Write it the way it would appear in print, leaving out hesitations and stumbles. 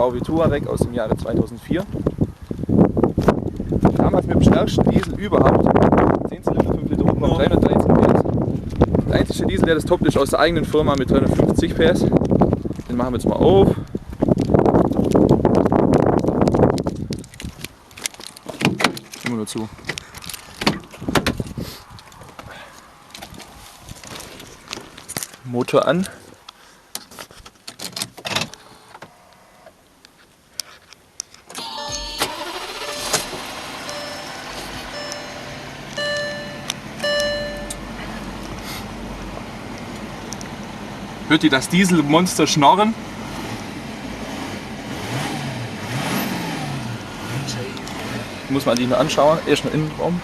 VW Touareg aus dem Jahre 2004. Damals mit dem stärksten Diesel überhaupt. 10 Zylinder, 5 Liter Hubraum, 313 PS. Der einzige Diesel, der das toppt, ist aus der eigenen Firma mit 350 PS. Den machen wir jetzt mal auf. Immer nur zu. Motor an. Hört ihr das Dieselmonster schnorren? Muss man die nur anschauen, erst nur Innenraum.